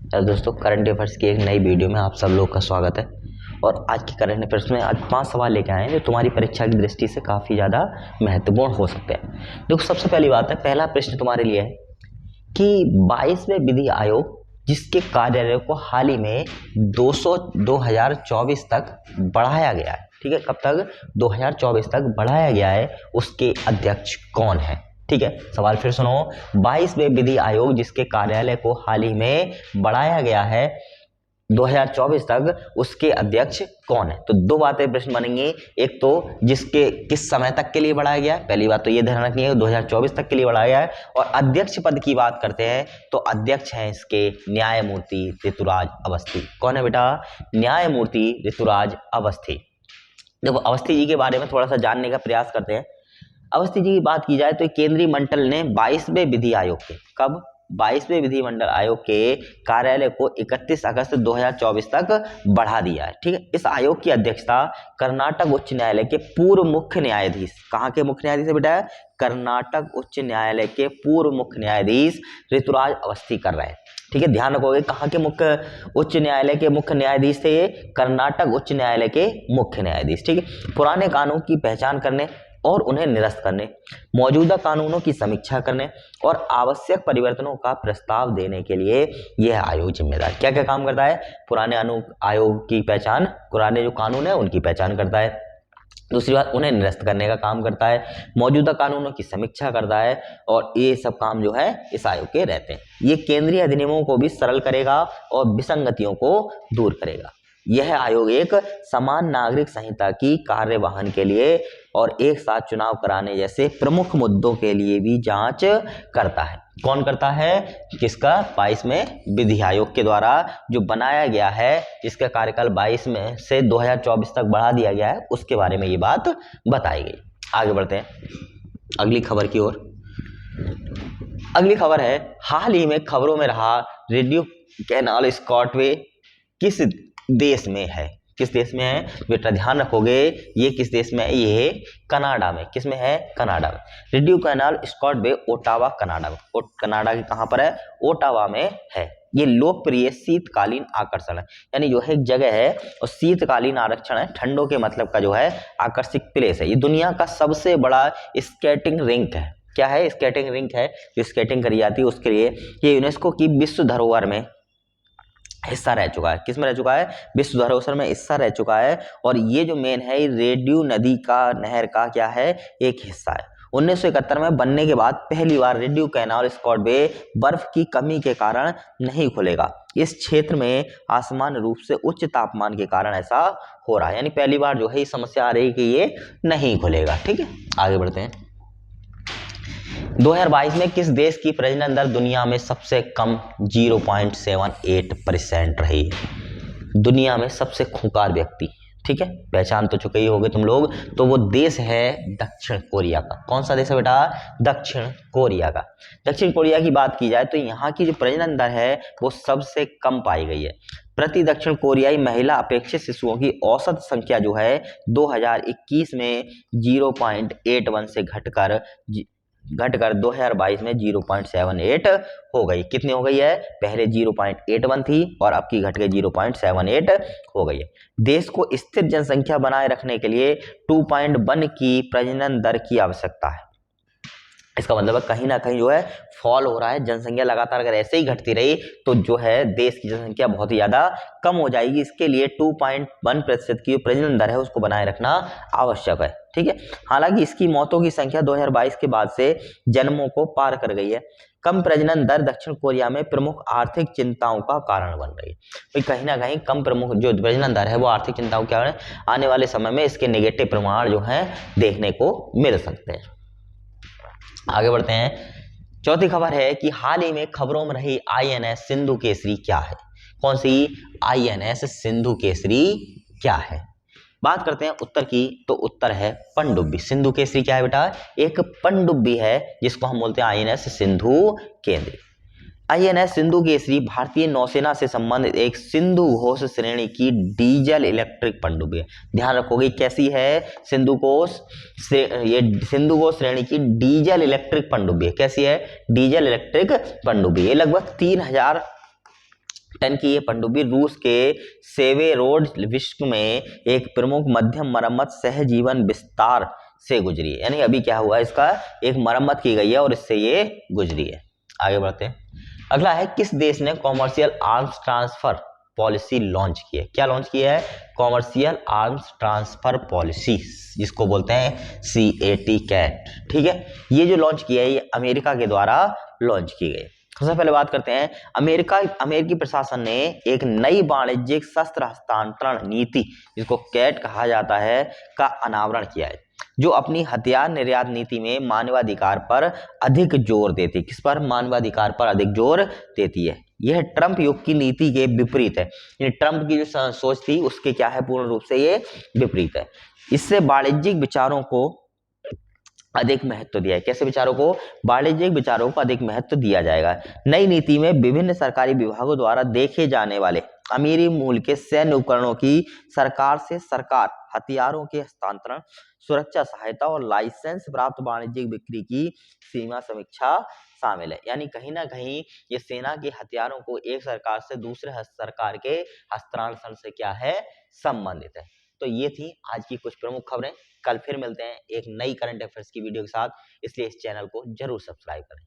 दोस्तों, current affairs की एक नई वीडियो में आप सब लोग का स्वागत है। और आज के करंट अफेयर्स में आज 5 सवाल लेके आए हैं जो तुम्हारी परीक्षा की दृष्टि से काफ़ी ज़्यादा महत्वपूर्ण हो सकते हैं। देखो, सबसे पहली बात है, पहला प्रश्न तुम्हारे लिए है कि 22वें विधि आयोग जिसके कार्यालय को हाल ही में 2024 तक बढ़ाया गया है, ठीक है, कब तक? 2024 तक बढ़ाया गया है, उसके अध्यक्ष कौन है? ठीक है, सवाल फिर सुनो। 22वें विधि आयोग जिसके कार्यालय को हाल ही में बढ़ाया गया है 2024 तक, उसके अध्यक्ष कौन है? तो दो बातें प्रश्न बनेंगे। एक तो जिसके किस समय तक के लिए बढ़ाया गया है, पहली बात तो ये ध्यान रखनी है 2024 तक के लिए बढ़ाया गया है। और अध्यक्ष पद की बात करते हैं तो अध्यक्ष हैं इसके न्यायमूर्ति ऋतुराज अवस्थी। कौन है बेटा? न्यायमूर्ति ऋतुराज अवस्थी। देखो, अवस्थी जी के बारे में थोड़ा सा जानने का प्रयास करते हैं। अवस्थी जी की बात की जाए तो केंद्रीय मंडल ने 22वें विधि आयोग के, कब? 22वें विधिमंडल आयोग के कार्यालय को 31 अगस्त 2024 तक बढ़ा दिया है, ठीक है। इस आयोग की अध्यक्षता कर्नाटक उच्च न्यायालय के पूर्व मुख्य न्यायाधीश, कहाँ के मुख्य न्यायाधीश है बेटा? कर्नाटक उच्च न्यायालय के पूर्व मुख्य न्यायाधीश ऋतुराज अवस्थी कर रहे हैं, ठीक है। ध्यान रखोगे, कहाँ के मुख्य उच्च न्यायालय के मुख्य न्यायाधीश थे ये? कर्नाटक उच्च न्यायालय के मुख्य न्यायाधीश, ठीक है। पुराने कानून की पहचान करने और उन्हें निरस्त करने, मौजूदा कानूनों की समीक्षा करने और आवश्यक परिवर्तनों का प्रस्ताव देने के लिए यह आयोग जिम्मेदार। क्या क्या काम करता है? पुराने आयोग की पहचान, पुराने जो कानून है उनकी पहचान करता है। दूसरी बात, उन्हें निरस्त करने का काम करता है, मौजूदा कानूनों की समीक्षा करता है, और ये सब काम जो है इस आयोग के रहते हैं। ये केंद्रीय अधिनियमों को भी सरल करेगा और विसंगतियों को दूर करेगा। यह आयोग एक समान नागरिक संहिता की कार्यवाहन के लिए और एक साथ चुनाव कराने जैसे प्रमुख मुद्दों के लिए भी जांच करता है। कौन करता है? किसका? 22वें विधि आयोग के द्वारा जो बनाया गया है, जिसका कार्यकाल 22 में से 2024 तक बढ़ा दिया गया है, उसके बारे में ये बात बताई गई। आगे बढ़ते हैं अगली खबर की ओर। अगली खबर है, हाल ही में खबरों में रहा रेडियो कैनाल स्कॉटवे किस देश में है? किस देश में है बेटा? ध्यान रखोगे, ये किस देश में है? ये कनाडा में। किस में है? कनाडा में। रेडियो कैनाल स्कॉटवे ओटावा कनाडा में। कनाडा के कहां पर है? ओटावा में है। ये लोकप्रिय शीतकालीन आकर्षण है, यानी जो है एक जगह है और शीतकालीन आरक्षण है, ठंडों के मतलब का जो है आकर्षक प्लेस है। ये दुनिया का सबसे बड़ा स्केटिंग रिंक है। क्या है? स्केटिंग रिंक है, जो स्केटिंग करी जाती है उसके लिए। ये यूनेस्को की विश्व धरोहर में हिस्सा रह चुका है। किसमें रह चुका है? विश्व धरोहर में हिस्सा रह चुका है। और ये जो मेन है, रेडियो नदी का, नहर का क्या है? एक हिस्सा है। 1971 में बनने के बाद पहली बार रेडियो कैनाल स्कॉटवे बर्फ की कमी के कारण नहीं खुलेगा। इस क्षेत्र में आसमान रूप से उच्च तापमान के कारण ऐसा हो रहा है, यानी पहली बार जो है ये समस्या आ रही है कि ये नहीं खुलेगा, ठीक है। आगे बढ़ते हैं। 2022 में किस देश की प्रजनन दर दुनिया में सबसे कम 0.78% रही है? दुनिया में सबसे खूंखार व्यक्ति, ठीक है, पहचान तो चुके ही होंगे तुम लोग। तो वो देश है दक्षिण कोरिया का। कौन सा देश है बेटा? दक्षिण कोरिया का। दक्षिण कोरिया की बात की जाए तो यहाँ की जो प्रजनन दर है वो सबसे कम पाई गई है। प्रति दक्षिण कोरियाई महिला अपेक्षित शिशुओं की औसत संख्या जो है 2021 में 0.81 से घटकर 2022 में 0.78 हो गई। कितनी हो गई है? पहले 0.81 थी और अब की घट के 0.78 हो गई है। देश को स्थिर जनसंख्या बनाए रखने के लिए 2.1 की प्रजनन दर की आवश्यकता है। इसका मतलब है कहीं ना कहीं जो है फॉल हो रहा है, जनसंख्या लगातार अगर ऐसे ही घटती रही तो जो है देश की जनसंख्या बहुत ही ज्यादा कम हो जाएगी। इसके लिए 2.1% की प्रजनन दर है उसको बनाए रखना आवश्यक है, ठीक है। हालांकि इसकी मौतों की संख्या 2022 के बाद से जन्मों को पार कर गई है। कम प्रजनन दर दक्षिण कोरिया में प्रमुख आर्थिक चिंताओं का कारण बन रही है। तो कहीं ना कहीं कम प्रमुख जो प्रजनन दर है वो आर्थिक चिंताओं के कारण आने वाले समय में इसके नेगेटिव प्रमाण जो है देखने को मिल सकते हैं। आगे बढ़ते हैं। चौथी खबर है कि हाल ही में खबरों में रही INS सिंधु केसरी क्या है? कौन सी? INS सिंधु केसरी क्या है? बात करते हैं उत्तर की, तो उत्तर है पनडुब्बी। सिंधु केसरी क्या है बेटा? एक पनडुब्बी है जिसको हम बोलते हैं INS सिंधु केंद्री। INS सिंधु केसरी भारतीय नौसेना से संबंधित एक सिंधु घोष श्रेणी की डीजल इलेक्ट्रिक पनडुब्बी है। ध्यान रखोगे कैसी है? सिंधु घोष श्रेणी की डीजल इलेक्ट्रिक पनडुब्बी है। कैसी है? डीजल इलेक्ट्रिक पनडुब्बी। ये लगभग टन की ये पनडुब्बी रूस के सेवेरोडोस्क में एक प्रमुख मध्यम मरम्मत सहजीवन विस्तार से गुजरी है। यानी अभी क्या हुआ, इसका एक मरम्मत की गई है और इससे ये गुजरी है। आगे बढ़ते हैं। अगला है, किस देश ने commercial arms transfer policy launch की है? क्या लॉन्च किया है? कॉमर्शियल आर्म्स ट्रांसफर पॉलिसी, जिसको बोलते हैं CAT कैट। ठीक है, ये जो लॉन्च किया है ये अमेरिका के द्वारा लॉन्च की गई। सबसे पहले बात करते हैं, अमेरिकी प्रशासन ने एक नई वाणिज्यिक शस्त्र हस्तांतरण नीति, जिसको कैट कहा जाता है, का अनावरण किया है, जो अपनी हथियार निर्यात नीति में मानवाधिकार पर अधिक जोर देती है। किस पर? मानवाधिकार पर अधिक जोर देती है। यह ट्रंप युग की नीति के विपरीत है। यानी ट्रंप की जो सोच थी उसके क्या है, पूर्ण रूप से ये विपरीत है। इससे वाणिज्यिक विचारों को अधिक महत्व दिया है। कैसे विचारों को? वाणिज्यिक विचारों को अधिक महत्व दिया जाएगा। नई नीति में विभिन्न सरकारी विभागों द्वारा देखे जाने वाले अमेरिकी मूल के सैन्य उपकरणों की सरकार से सरकार हथियारों के हस्तांतरण, सुरक्षा सहायता और लाइसेंस प्राप्त वाणिज्यिक बिक्री की सीमा समीक्षा शामिल है। यानी कहीं ना कहीं ये सेना के हथियारों को एक सरकार से दूसरे सरकार के हस्तांतरण से क्या है, संबंधित है। तो ये थी आज की कुछ प्रमुख खबरें। कल फिर मिलते हैं एक नई करंट अफेयर्स की वीडियो के साथ, इसलिए इस चैनल को जरूर सब्सक्राइब करें।